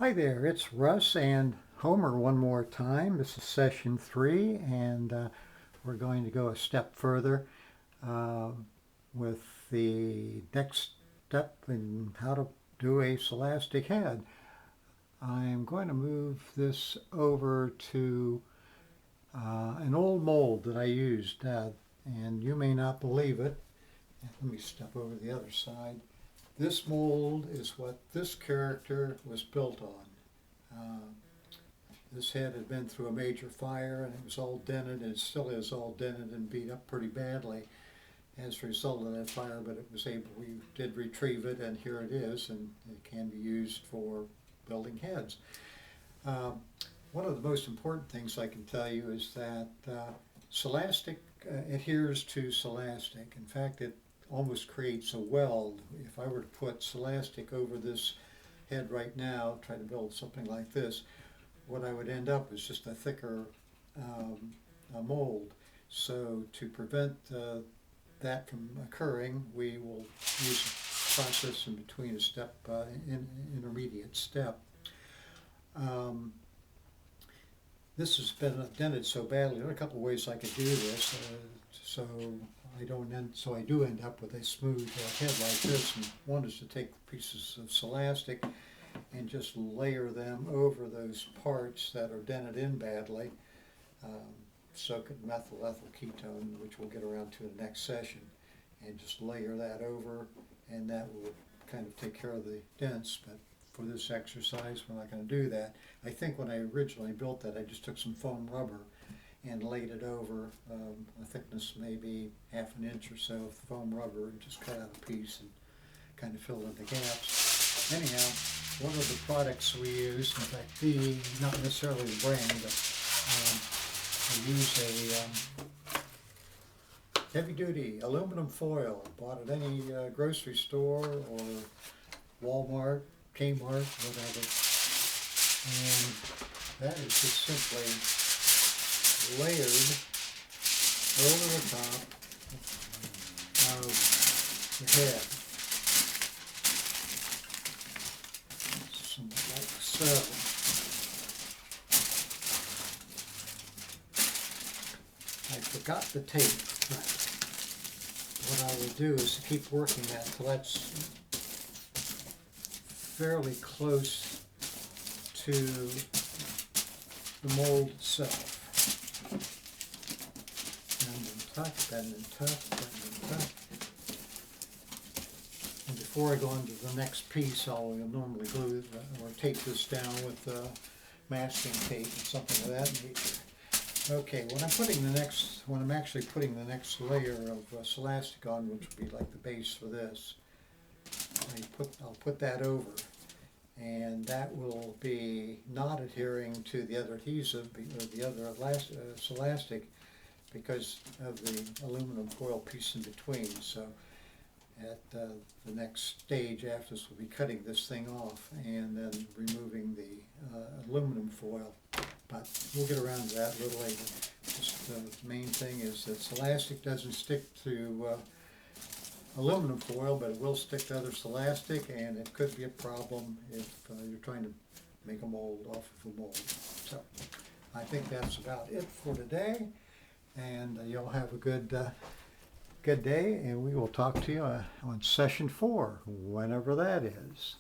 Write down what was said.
Hi there, it's Russ and Homer one more time. This is session 3, and we're going to go a step further uh, with the next step in how to do a Celastic head. I'm going to move this over to an old mold that I used, and you may not believe it. Let me step over the other side. This mold is what this character was built on. This head had been through a major fire and it was all dented, and it still is all dented and beat up pretty badly as a result of that fire, but we did retrieve it, and here it is, and it can be used for building heads. One of the most important things I can tell you is that Celastic adheres to Celastic. In fact, it almost creates a weld. If I were to put Celastic over this head right now, try to build something like this, what I would end up is just a thicker mold. So to prevent that from occurring, we will use a process in between, intermediate step. This has been dented so badly. There are a couple of ways I could do this, so I do end up with a smooth head like this. And one is to take pieces of Celastic and just layer them over those parts that are dented in badly. Soak it in methyl ethyl ketone, which we'll get around to in the next session, and just layer that over, and that will kind of take care of the dents. But for this exercise, we're not going to do that. I think when I originally built that, I just took some foam rubber and laid it over a thickness maybe half an inch or so of foam rubber, and just cut out a piece and kind of filled in the gaps. Anyhow, one of the products we use, in fact, not necessarily the brand, but I use a heavy-duty aluminum foil bought at any grocery store or Walmart, Kmart, whatever. And that is just simply layered over the top of the head. Something like so. I forgot the tape, but what I will do is keep working that until that's fairly close to the mold itself. Bend and tuck, bend and tuck, bend and tuck. And before I go on to the next piece, I'll normally glue or tape this down with masking tape and something of that nature. Okay, when I'm actually putting the next layer of Celastic on, which will be like the base for this, I'll put that over, and that will be not adhering to the other adhesive or the other Celastic because of the aluminum foil piece in between. So at the next stage after this, we'll be cutting this thing off and then removing the aluminum foil. But we'll get around to that a little later. Just the main thing is that Celastic doesn't stick to aluminum foil, but it will stick to other Celastic, and it could be a problem if you're trying to make a mold off of a mold. So I think that's about it for today, and you'll have a good day, and we will talk to you on session 4, whenever that is.